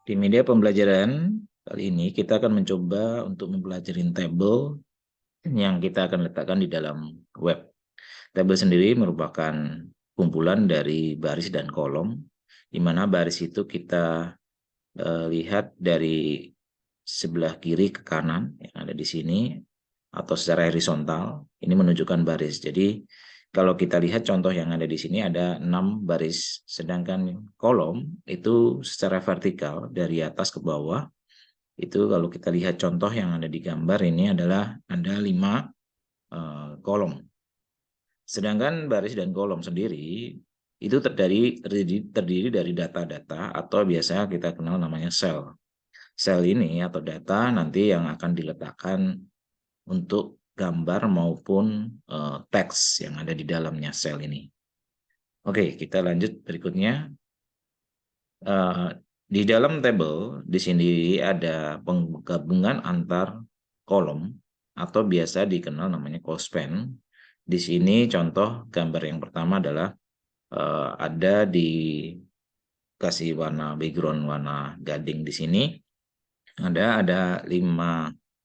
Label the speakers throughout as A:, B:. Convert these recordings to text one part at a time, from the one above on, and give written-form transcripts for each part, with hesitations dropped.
A: Di media pembelajaran kali ini kita akan mencoba untuk mempelajari tabel yang kita akan letakkan di dalam web. Tabel sendiri merupakan kumpulan dari baris dan kolom, di mana baris itu kita lihat dari sebelah kiri ke kanan yang ada di sini atau secara horizontal. Ini menunjukkan baris. Jadi kalau kita lihat contoh yang ada di sini ada 6 baris, sedangkan kolom itu secara vertikal dari atas ke bawah. Itu kalau kita lihat contoh yang ada di gambar ini adalah ada 5 kolom. Sedangkan baris dan kolom sendiri itu terdiri dari data-data atau biasa kita kenal namanya sel. Sel ini atau data nanti yang akan diletakkan untuk gambar maupun teks yang ada di dalamnya sel ini. Oke, kita lanjut berikutnya. Di dalam tabel di sini ada penggabungan antar kolom atau biasa dikenal namanya closespan. Di sini contoh gambar yang pertama adalah ada di kasih warna background warna gading di sini ada 5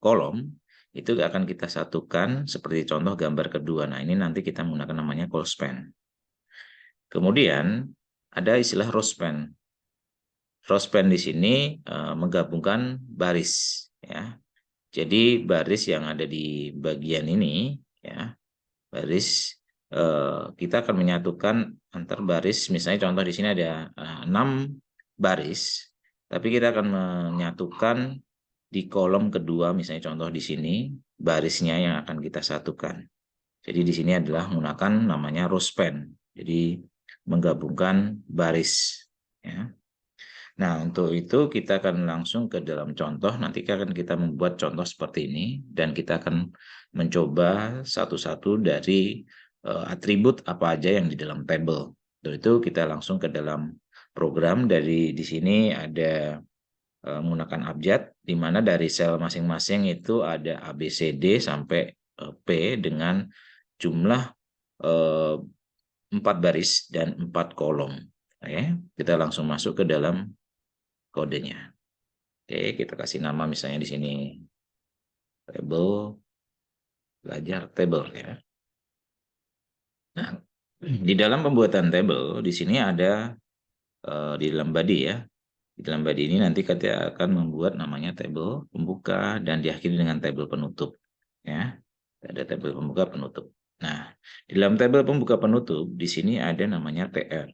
A: kolom itu akan kita satukan seperti contoh gambar kedua. Nah, ini nanti kita menggunakan namanya closespan. Kemudian ada istilah rowspan. Rowspan di sini menggabungkan baris ya. Jadi baris yang ada di bagian ini ya, baris kita akan menyatukan antar baris. Misalnya contoh di sini ada 6 baris, tapi kita akan menyatukan di kolom kedua, misalnya contoh di sini barisnya yang akan kita satukan. Jadi di sini adalah menggunakan namanya rowspan. Jadi menggabungkan baris ya. Nah, untuk itu kita akan langsung ke dalam contoh. Nanti akan kita membuat contoh seperti ini dan kita akan mencoba satu-satu dari atribut apa aja yang di dalam tabel. Untuk itu kita langsung ke dalam program. Dari di sini ada menggunakan abjad, di mana dari sel masing-masing itu ada A, B, C, D sampai P dengan jumlah 4 baris dan 4 kolom. Oke, kita langsung masuk ke dalam kodenya. Oke, kita kasih nama misalnya di sini tabel, belajar tabel ya. Nah, di dalam pembuatan tabel di sini ada di dalam body ya. Di dalam body ini nanti kita akan membuat namanya tabel pembuka dan diakhiri dengan tabel penutup ya. Ada tabel pembuka penutup. Nah, di dalam tabel pembuka penutup di sini ada namanya TR.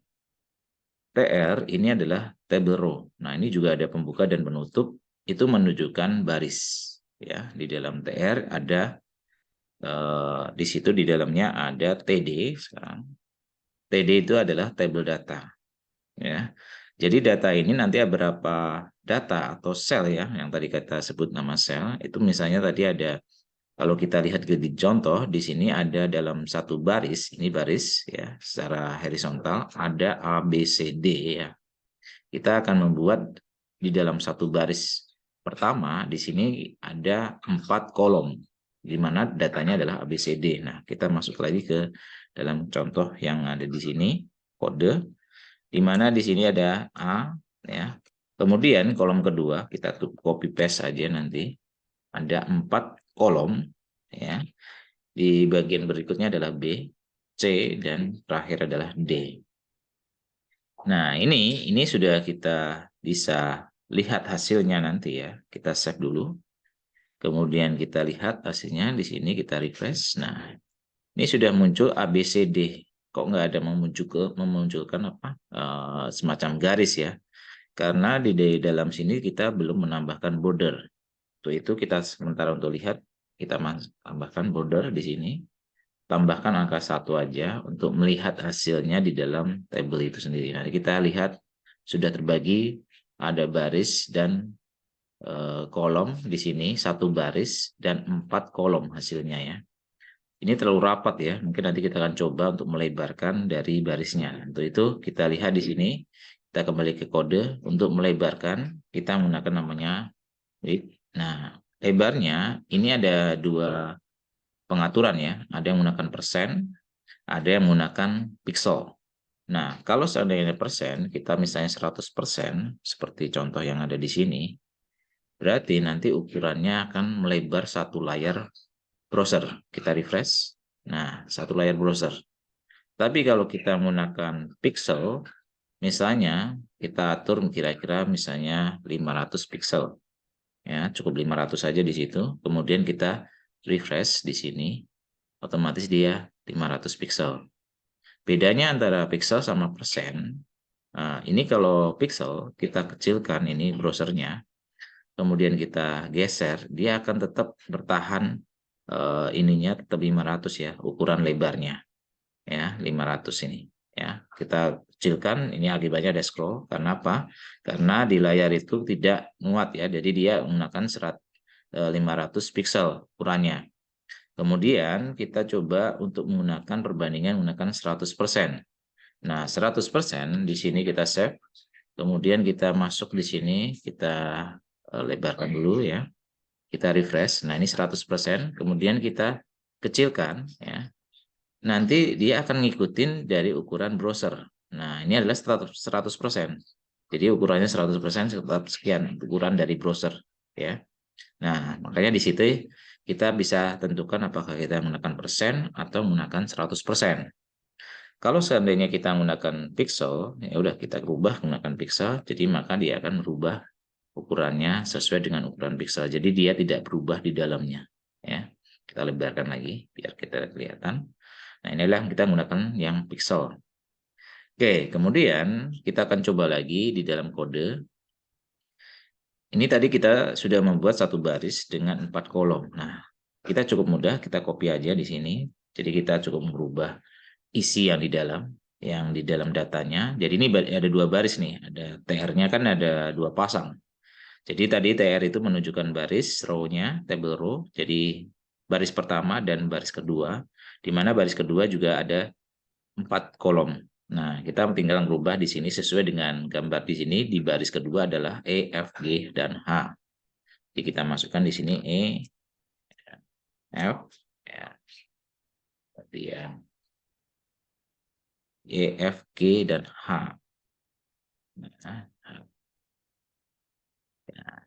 A: TR ini adalah tabel row. Nah, ini juga ada pembuka dan penutup, itu menunjukkan baris ya. Di dalam TR ada di situ di dalamnya ada TD sekarang. TD itu adalah tabel data ya. Jadi data ini nanti ada berapa data atau sel ya yang tadi kita sebut nama sel. Itu misalnya tadi ada, kalau kita lihat di contoh di sini ada dalam satu baris, ini baris ya secara horizontal ada A B C D ya. Kita akan membuat di dalam satu baris pertama di sini ada 4 kolom di mana datanya adalah ABCD. Nah, kita masuk lagi ke dalam contoh yang ada di sini kode di mana di sini ada A ya. Kemudian kolom kedua kita copy paste saja nanti ada 4 kolom ya. Di bagian berikutnya adalah B, C dan terakhir adalah D. Nah, ini sudah kita bisa lihat hasilnya nanti ya. Kita save dulu. Kemudian kita lihat hasilnya di sini, kita refresh. Nah, ini sudah muncul ABCD. Kok nggak ada memunculkan apa semacam garis ya? Karena di dalam sini kita belum menambahkan border. Untuk itu kita sementara untuk lihat, kita tambahkan border di sini. Tambahkan angka 1 aja untuk melihat hasilnya di dalam tabel itu sendiri. Nah, kita lihat sudah terbagi, ada baris dan kolom di sini, 1 baris dan 4 kolom hasilnya ya. Ini terlalu rapat ya, mungkin nanti kita akan coba untuk melebarkan dari barisnya. Untuk itu kita lihat di sini, kita kembali ke kode, untuk melebarkan kita menggunakan namanya width. Nah, lebarnya ini ada 2 pengaturan ya, ada yang menggunakan persen, ada yang menggunakan pixel. Nah, kalau seandainya persen, kita misalnya 100%, seperti contoh yang ada di sini, berarti nanti ukurannya akan melebar satu layar browser. Kita refresh. Nah, satu layar browser. Tapi kalau kita menggunakan pixel, misalnya kita atur kira-kira misalnya 500 pixel. Ya, cukup 500 saja di situ. Kemudian kita refresh di sini, otomatis dia 500 pixel. Bedanya antara pixel sama persen, ini kalau pixel kita kecilkan ini browsernya, kemudian kita geser, dia akan tetap bertahan ininya tetap 500 ya, ukuran lebarnya ya 500 ini ya. Kita kecilkan, ini akibatnya ada scroll. Karena apa? Karena di layar itu tidak muat ya, jadi dia menggunakan 500 pixel ukurannya. Kemudian kita coba untuk menggunakan perbandingan menggunakan 100%. Nah, 100% di sini kita save. Kemudian kita masuk di sini, kita lebarkan dulu ya. Kita refresh. Nah, ini 100%. Kemudian kita kecilkan ya. Nanti dia akan ngikutin dari ukuran browser. Nah, ini adalah 100%. Jadi ukurannya 100% tetap sekian ukuran dari browser ya. Nah, makanya di situ kita bisa tentukan apakah kita menggunakan persen atau menggunakan 100%. Kalau seandainya kita menggunakan pixel, ya udah kita rubah menggunakan pixel, jadi maka dia akan merubah ukurannya sesuai dengan ukuran pixel. Jadi dia tidak berubah di dalamnya. Ya, kita lebarkan lagi biar kita kelihatan. Nah, inilah kita menggunakan yang pixel. Oke, kemudian kita akan coba lagi di dalam kode. Ini tadi kita sudah membuat satu baris dengan 4 kolom. Nah, kita cukup mudah, kita copy aja di sini. Jadi kita cukup merubah isi yang di dalam datanya. Jadi ini ada dua baris nih, ada TR-nya kan ada dua pasang. Jadi tadi TR itu menunjukkan baris row-nya, table row. Jadi baris pertama dan baris kedua, di mana baris kedua juga ada 4 kolom. Nah, kita tinggal merubah di sini sesuai dengan gambar di sini. Di baris kedua adalah E, F, G, dan H. Jadi kita masukkan di sini E, F, ya, kemudian E, F, G, dan H. Nah,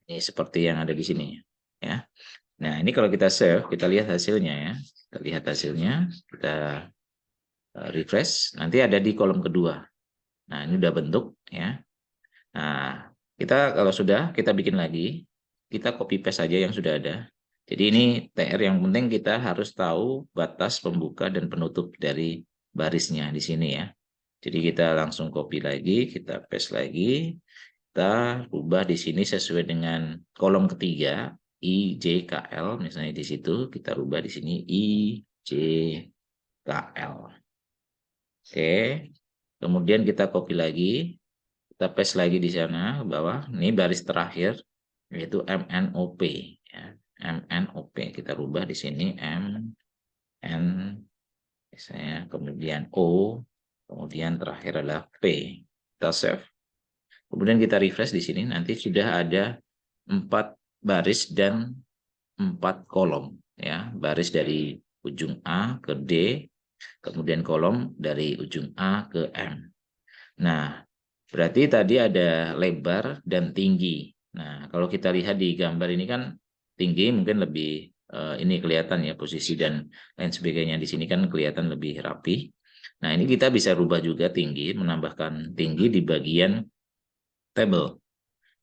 A: ini seperti yang ada di sini ya. Nah, ini kalau kita save, kita lihat hasilnya ya. Kita lihat hasilnya, kita refresh, nanti ada di kolom kedua. Nah, ini udah bentuk ya. Nah, kita kalau sudah kita bikin lagi, kita copy paste saja yang sudah ada. Jadi ini TR yang penting kita harus tahu batas pembuka dan penutup dari barisnya di sini ya. Jadi kita langsung copy lagi, kita paste lagi, kita ubah di sini sesuai dengan kolom ketiga I, J, K, L. Misalnya di situ kita ubah di sini I, J, K, L. Oke. Kemudian kita copy lagi, kita paste lagi di sana ke bawah. Ini baris terakhir yaitu MNOP ya. MNOP kita rubah di sini M N misalnya, kemudian O, kemudian terakhir adalah P. Kita save. Kemudian kita refresh di sini, nanti sudah ada 4 baris dan 4 kolom ya. Baris dari ujung A ke D, kemudian kolom dari ujung A ke M. Nah, berarti tadi ada lebar dan tinggi. Nah, kalau kita lihat di gambar ini kan tinggi mungkin lebih ini kelihatan ya posisi dan lain sebagainya. Di sini kan kelihatan lebih rapi. Nah, ini kita bisa rubah juga tinggi, menambahkan tinggi di bagian table.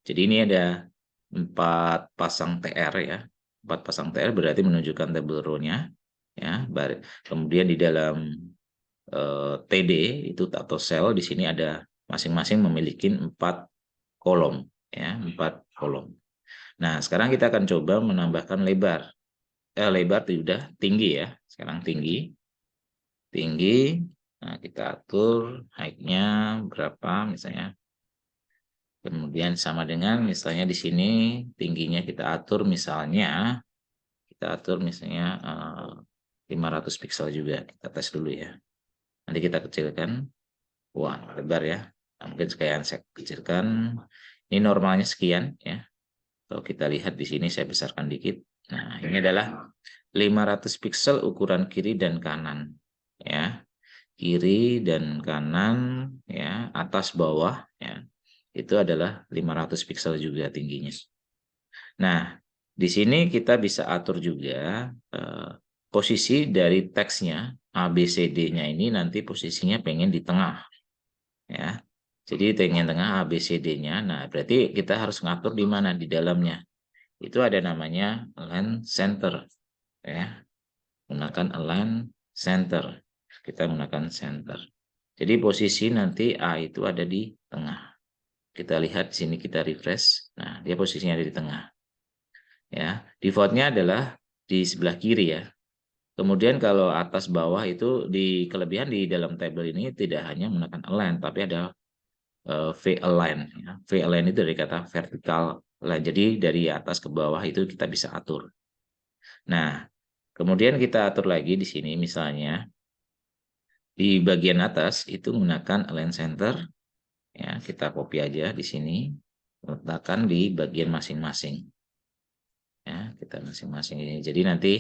A: Jadi ini ada 4 pasang TR ya. 4 pasang TR berarti menunjukkan table row-nya ya. Kemudian di dalam TD itu atau sel di sini ada masing-masing memiliki 4 kolom ya, 4 kolom. Nah, sekarang kita akan coba menambahkan lebar. Lebar sudah tinggi ya. Sekarang tinggi. Tinggi. Nah, kita atur height-nya berapa misalnya. Kemudian sama dengan misalnya di sini tingginya kita atur misalnya 500 pixel juga. Kita tes dulu ya. Nanti kita kecilkan. Wah, lebar ya. Nah, mungkin sekian saya kecilkan. Ini normalnya sekian ya. Kalau kita lihat di sini saya besarkan dikit. Nah, ini adalah 500 pixel ukuran kiri dan kanan ya. kiri dan kanan, ya, atas bawah, ya, itu adalah 500 piksel juga tingginya. Nah, di sini kita bisa atur juga posisi dari teksnya ABCD-nya ini nanti posisinya pengen di tengah, ya. Jadi pengen tengah ABCD-nya. Nah, berarti kita harus ngatur di mana di dalamnya. Itu ada namanya align center, ya. Gunakan align center. Kita gunakan center. Jadi posisi nanti A itu ada di tengah. Kita lihat di sini, kita refresh. Nah, dia posisinya ada di tengah. Ya, defaultnya adalah di sebelah kiri, ya. Kemudian kalau atas bawah itu di kelebihan di dalam tabel ini tidak hanya menggunakan align, tapi ada V-align. Ya. V-align itu dari kata vertical line. Jadi dari atas ke bawah itu kita bisa atur. Nah, kemudian kita atur lagi di sini, misalnya di bagian atas itu menggunakan align center. Ya, kita copy aja di sini, letakkan di bagian masing-masing. Ya, kita masing-masing ini. Jadi nanti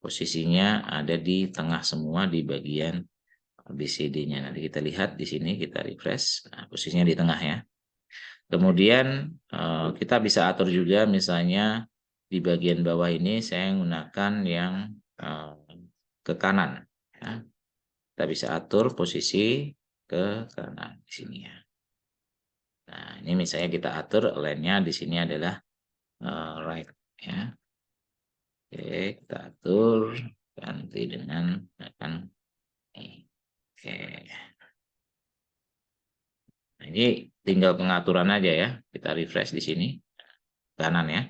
A: posisinya ada di tengah semua di bagian ABCD-nya. Nanti kita lihat di sini, kita refresh. Nah, posisinya di tengah, ya. Kemudian kita bisa atur juga, misalnya di bagian bawah ini saya menggunakan yang ke kanan. Ya. Kita bisa atur posisi ke kanan di sini, ya. Nah, ini misalnya kita atur align-nya di sini adalah right, ya. Oke, kita atur ganti dengan akan ini. Oke. Nah, ini tinggal pengaturan aja, ya. Kita refresh di sini kanan, ya.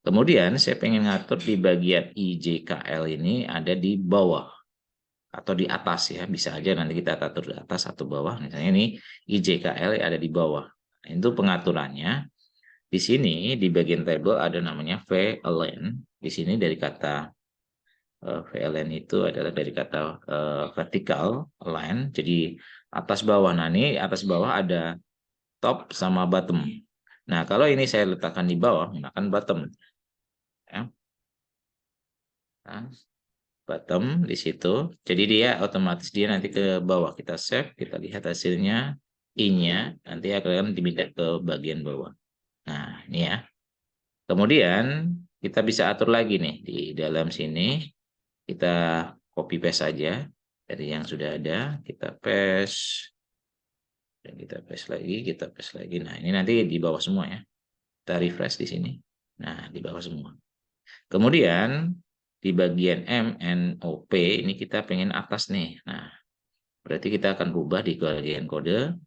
A: Kemudian saya pengen ngatur di bagian IJKL ini ada di bawah atau di atas, ya. Bisa aja nanti kita atur di atas atau bawah. Misalnya ini IJKL ada di bawah. Nah, itu pengaturannya. Di sini di bagian tabel ada namanya V-align. Di sini dari kata VLN itu adalah dari kata vertical align. Jadi atas bawah. Nah, ini atas bawah ada top sama bottom. Nah, kalau ini saya letakkan di bawah, menggunakan bottom. Ya. Nah, bottom di situ. Jadi dia otomatis dia nanti ke bawah. Kita save, kita lihat hasilnya. I-nya nanti akan dipindah ke bagian bawah. Nah, ini, ya. Kemudian kita bisa atur lagi nih di dalam sini. Kita copy paste saja dari yang sudah ada. Kita paste. Dan kita paste lagi. Nah, ini nanti di bawah semua, ya. Kita refresh di sini. Nah, di bawah semua. Kemudian di bagian MNOP ini kita pengen atas nih. Nah, berarti kita akan rubah di bagian kode.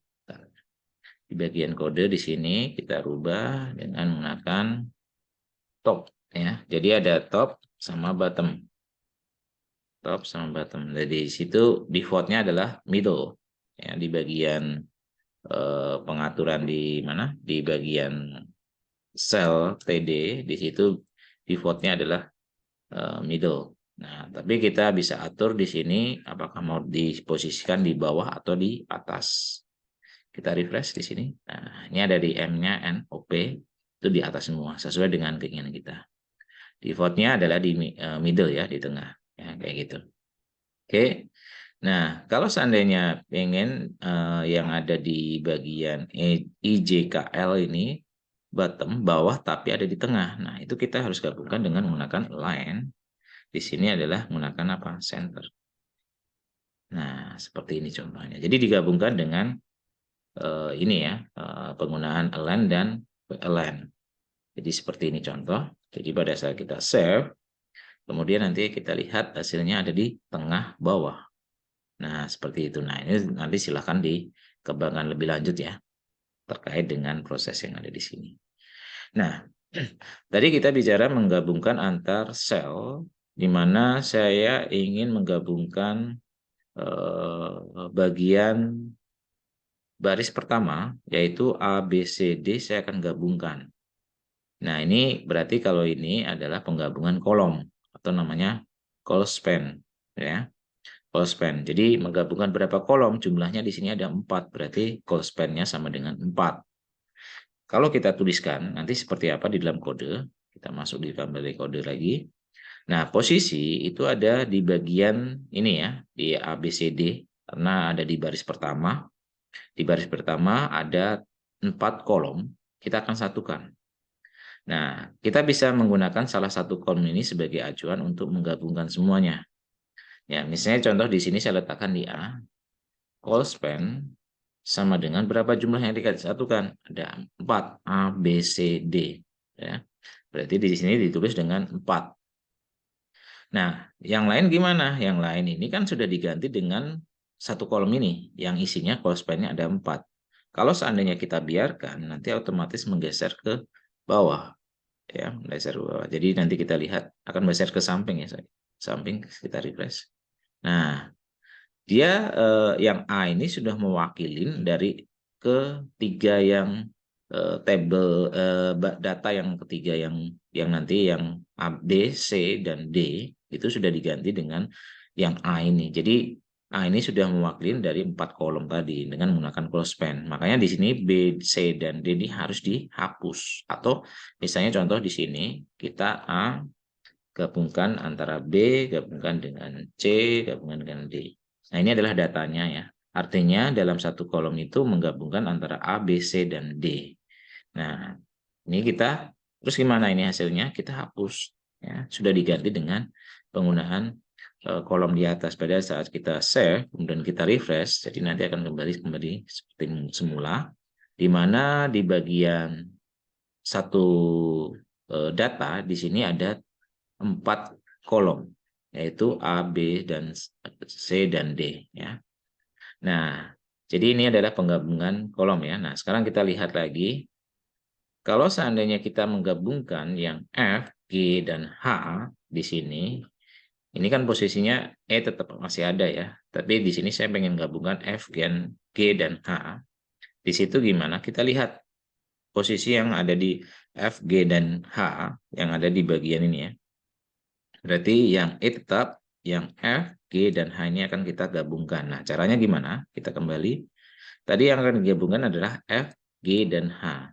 A: Di bagian kode di sini kita rubah dengan menggunakan top, ya. Jadi ada top sama bottom. Top sama bottom. Jadi di situ defaultnya adalah middle. Ya, di bagian pengaturan di mana? Di bagian sel TD di situ defaultnya adalah middle. Nah, tapi kita bisa atur di sini apakah mau diposisikan di bawah atau di atas. Kita refresh di sini. Nah, ini ada di M-nya NOP itu di atas semua sesuai dengan keinginan kita. Defaultnya adalah di middle, ya, di tengah, ya, kayak gitu. Oke. Nah, kalau seandainya pengen yang ada di bagian IJKL ini bottom bawah tapi ada di tengah. Nah, itu kita harus gabungkan dengan menggunakan line. Di sini adalah menggunakan apa? Center. Nah, seperti ini contohnya. Jadi digabungkan dengan ini, ya, penggunaan align dan align. Jadi seperti ini contoh. Jadi pada saat kita save, kemudian nanti kita lihat hasilnya ada di tengah bawah. Nah, seperti itu. Nah, ini nanti silahkan dikembangkan lebih lanjut, ya, terkait dengan proses yang ada di sini. Nah, tadi kita bicara menggabungkan antar sel, di mana saya ingin menggabungkan bagian baris pertama, yaitu A, B, C, D, saya akan gabungkan. Nah, ini berarti kalau ini adalah penggabungan kolom, atau namanya call span, ya. Call span. Jadi menggabungkan berapa kolom, jumlahnya di sini ada 4, berarti call span-nya sama dengan 4. Kalau kita tuliskan nanti seperti apa di dalam kode, kita masuk di dalam kode lagi. Nah, posisi itu ada di bagian ini, ya, di ABCD karena ada di baris pertama. Di baris pertama ada 4 kolom, kita akan satukan. Nah, kita bisa menggunakan salah satu kolom ini sebagai acuan untuk menggabungkan semuanya. Ya, misalnya contoh di sini saya letakkan di A, call span sama dengan berapa jumlah yang disatukan? Ada 4, A, B, C, D. Ya, berarti di sini ditulis dengan 4. Nah, yang lain gimana? Yang lain ini kan sudah diganti dengan satu kolom ini, yang isinya call span-nya ada 4. Kalau seandainya kita biarkan, nanti otomatis menggeser ke bawah. Ya, menggeser ke bawah. Jadi nanti kita lihat akan menggeser ke samping ya, samping, kita refresh. Nah, dia yang A ini sudah mewakilin dari ketiga yang tabel data yang ketiga yang nanti yang A, B, C dan D itu sudah diganti dengan yang A ini. Jadi A ini sudah mewakili dari 4 kolom tadi dengan menggunakan close span. Makanya di sini B, C dan D ini harus dihapus. Atau misalnya contoh di sini kita A gabungkan antara B gabungkan dengan C gabungkan dengan D. Nah, ini adalah datanya ya. Artinya dalam satu kolom itu menggabungkan antara A, B, C dan D. Nah, ini kita terus gimana ini hasilnya? Kita hapus ya. Sudah diganti dengan penggunaan kolom di atas. Pada saat kita save kemudian kita refresh, jadi nanti akan kembali seperti semula, di mana di bagian satu data di sini ada 4 kolom, yaitu A, B, dan C, dan D. Ya. Nah, jadi ini adalah penggabungan kolom ya. Nah, sekarang kita lihat lagi, kalau seandainya kita menggabungkan yang F, G, dan H di sini, ini kan posisinya E tetap masih ada ya. Tapi di sini saya pengen gabungkan F, G, dan H. Di situ gimana? Kita lihat posisi yang ada di F, G, dan H yang ada di bagian ini ya. Berarti yang E tetap, yang F, G, dan H ini akan kita gabungkan. Nah, caranya gimana? Kita kembali. Tadi yang akan digabungkan adalah F, G, dan H.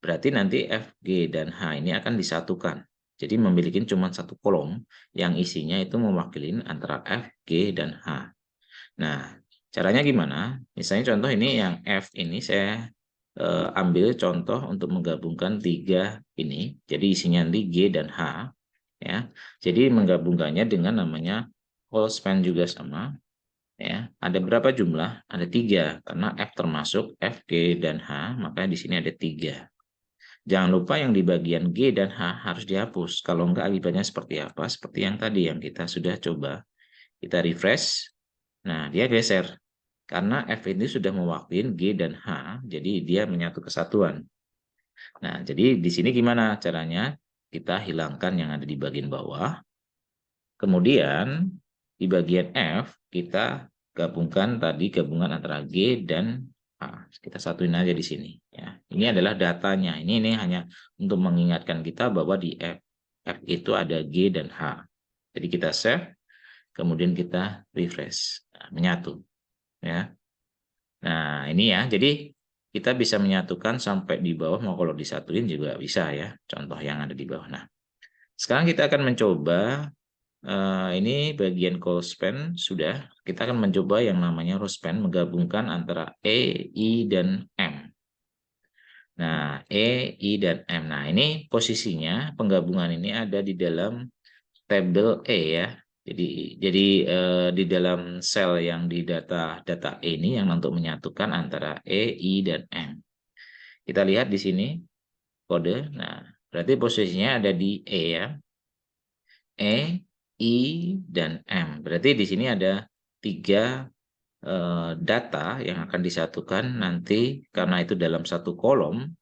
A: Berarti nanti F, G, dan H ini akan disatukan. Jadi memiliki cuma satu kolom yang isinya itu mewakili antara F, G, dan H. Nah, caranya gimana? Misalnya contoh ini yang F ini saya ambil contoh untuk menggabungkan 3 ini. Jadi isinya nanti G dan H. Ya, jadi menggabungkannya dengan namanya whole span juga sama. Ya, ada berapa jumlah? Ada 3 karena F termasuk F, G, dan H, maka di sini ada 3. Jangan lupa yang di bagian G dan H harus dihapus. Kalau enggak akibatnya seperti apa? Seperti yang tadi yang kita sudah coba. Kita refresh. Nah, dia geser. Karena F ini sudah mewakili G dan H, jadi dia menyatu kesatuan. Nah, jadi di sini gimana caranya? Kita hilangkan yang ada di bagian bawah. Kemudian di bagian F kita gabungkan tadi gabungan antara G dan H. Kita satuin aja di sini ya. Ini adalah datanya. Ini hanya untuk mengingatkan kita bahwa di F itu ada G dan H. Jadi kita save, kemudian kita refresh. Nah, menyatu ya. Nah, ini ya. Jadi kita bisa menyatukan sampai di bawah, mau kalau disatuin juga bisa ya. Contoh yang ada di bawah. Nah, sekarang kita akan mencoba ini bagian call span sudah. Kita akan mencoba yang namanya row span menggabungkan antara E, I, dan M. Nah, E, I, dan M. Nah, ini posisinya penggabungan ini ada di dalam tabel E ya. Jadi di dalam sel yang di data E ini yang untuk menyatukan antara E, I, dan M. Kita lihat di sini kode. Nah, berarti posisinya ada di E ya. E, I, dan M. Berarti di sini ada 3 data yang akan disatukan nanti karena itu dalam satu kolom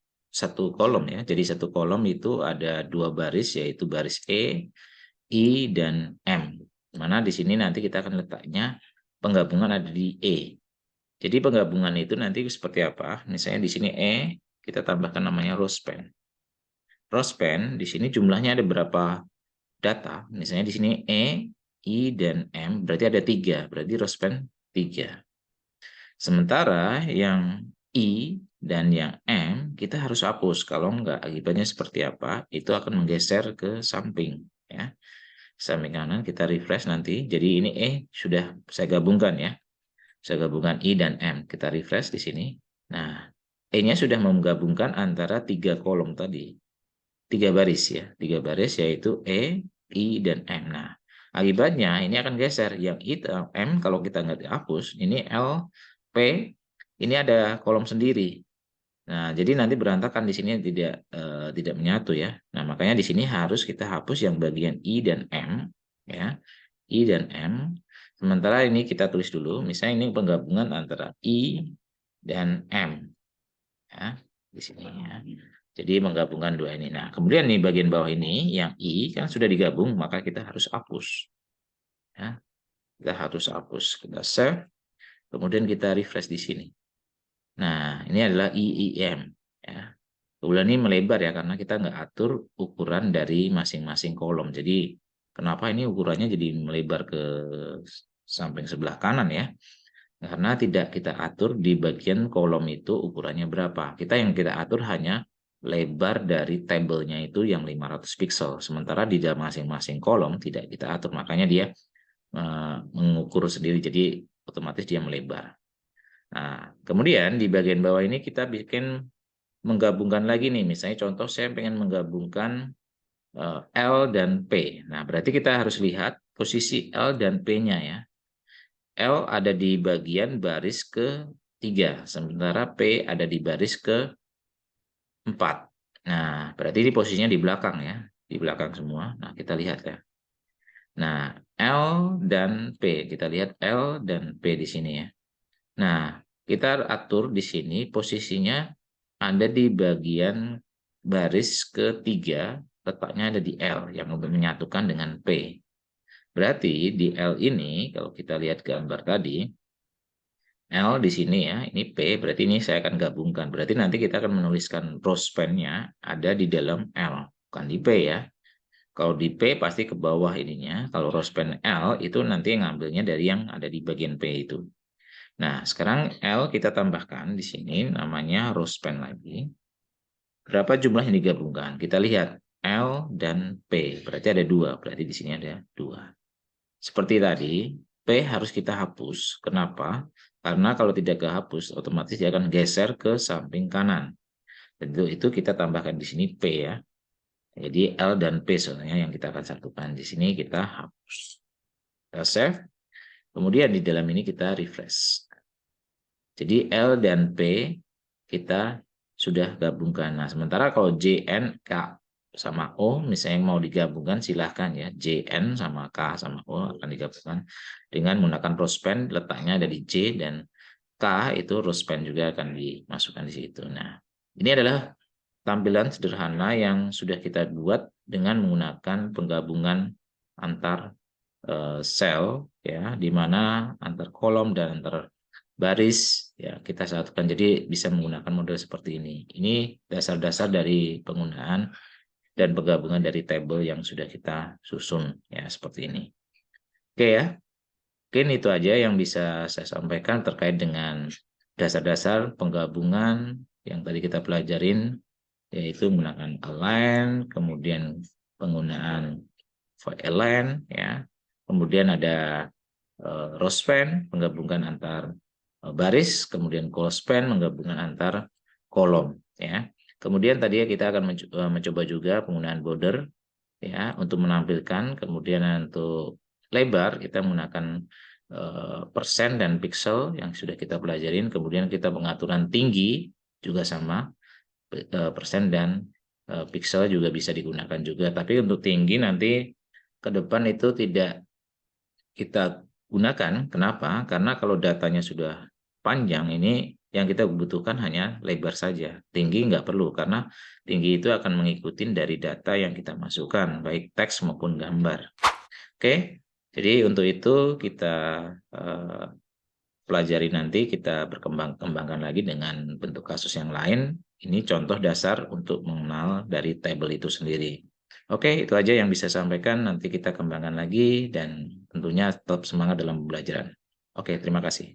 A: ya. Jadi satu kolom itu ada 2 baris yaitu baris E, I, dan M. Mana di sini nanti kita akan letaknya penggabungan ada di E. Jadi penggabungan itu nanti seperti apa? Misalnya di sini E, kita tambahkan namanya row span. Row span di sini jumlahnya ada berapa data? Misalnya di sini E, I, dan M, berarti ada 3. Berarti row span 3. Sementara yang I dan yang M kita harus hapus. Kalau enggak akibatnya seperti apa? Itu akan menggeser ke samping ya. Samping kanan kita refresh nanti. Jadi ini E sudah saya gabungkan ya. Saya gabungkan I dan M. Kita refresh di sini. Nah, E-nya sudah menggabungkan antara 3 kolom tadi. 3 baris ya. 3 baris yaitu E, I, dan M. Nah, akibatnya ini akan geser. Yang I, M kalau kita nggak dihapus, ini L, P, ini ada kolom sendiri. Nah, jadi nanti berantakan di sini tidak menyatu ya. Nah, makanya di sini harus kita hapus yang bagian I dan M ya. I dan M. Sementara ini kita tulis dulu, misalnya ini penggabungan antara I dan M ya, di sini ya. Jadi menggabungkan dua ini. Nah, kemudian nih bagian bawah ini yang I kan sudah digabung, maka kita harus hapus. Ya. Kita harus hapus. Kita save, kemudian kita refresh di sini. Nah, ini adalah IIM. Ya. Kemudian ini melebar ya, karena kita nggak atur ukuran dari masing-masing kolom. Jadi, kenapa ini ukurannya jadi melebar ke samping sebelah kanan ya? Karena tidak kita atur di bagian kolom itu ukurannya berapa. Yang kita atur hanya lebar dari tabelnya itu yang 500 pixel. Sementara di dalam masing-masing kolom tidak kita atur. Makanya dia mengukur sendiri. Jadi, otomatis dia melebar. Nah, kemudian di bagian bawah ini kita bikin menggabungkan lagi nih. Misalnya contoh saya pengen menggabungkan L dan P. Nah, berarti kita harus lihat posisi L dan P-nya ya. L ada di bagian baris ke-3, sementara P ada di baris ke-4. Nah, berarti ini posisinya di belakang ya. Di belakang semua. Nah, kita lihat ya. Nah, L dan P. Kita lihat L dan P di sini ya. Nah, kita atur di sini posisinya ada di bagian baris ke-3, letaknya ada di L yang menyatukan dengan P. Berarti di L ini, kalau kita lihat gambar tadi, L di sini ya, ini P, berarti ini saya akan gabungkan. Berarti nanti kita akan menuliskan row span-nya ada di dalam L, bukan di P ya. Kalau di P pasti ke bawah ininya, kalau row span L itu nanti ngambilnya dari yang ada di bagian P itu. Nah, sekarang L kita tambahkan di sini namanya row span lagi. Berapa jumlah yang digabungkan? Kita lihat L dan P, berarti ada 2, berarti di sini ada 2. Seperti tadi, P harus kita hapus. Kenapa? Karena kalau tidak kehapus, otomatis dia akan geser ke samping kanan. Dan itu kita tambahkan di sini P ya. Jadi L dan P sebenarnya yang kita akan satukan. Di sini kita hapus. Kita save. Kemudian di dalam ini kita refresh. Jadi L dan P kita sudah gabungkan. Nah, sementara kalau J, N, K sama O misalnya mau digabungkan silahkan ya. JN sama K sama O akan digabungkan dengan menggunakan row span, letaknya ada di J, dan K itu row span juga akan dimasukkan di situ. Nah, ini adalah tampilan sederhana yang sudah kita buat dengan menggunakan penggabungan antar sel ya, di mana antar kolom dan antar baris ya kita satukan, jadi bisa menggunakan model seperti ini. Ini dasar-dasar dari penggunaan dan penggabungan dari tabel yang sudah kita susun ya seperti ini. Oke ya, mungkin itu aja yang bisa saya sampaikan terkait dengan dasar-dasar penggabungan yang tadi kita pelajarin, yaitu menggunakan align, kemudian penggunaan void align ya, kemudian ada row span menggabungkan antar baris, kemudian column span menggabungkan antar kolom ya. Kemudian tadi kita akan mencoba juga penggunaan border ya untuk menampilkan, kemudian untuk lebar kita menggunakan persen dan pixel yang sudah kita pelajarin, kemudian kita pengaturan tinggi juga sama persen dan pixel juga bisa digunakan juga, tapi untuk tinggi nanti ke depan itu tidak kita gunakan. Kenapa? Karena kalau datanya sudah panjang, ini yang kita butuhkan hanya lebar saja. Tinggi nggak perlu, karena tinggi itu akan mengikuti dari data yang kita masukkan, baik teks maupun gambar. Oke, jadi untuk itu kita pelajari nanti, kita kembangkan lagi dengan bentuk kasus yang lain. Ini contoh dasar untuk mengenal dari tabel itu sendiri. Oke, itu aja yang bisa saya sampaikan. Nanti kita kembangkan lagi dan tentunya tetap semangat dalam pembelajaran. Oke, terima kasih.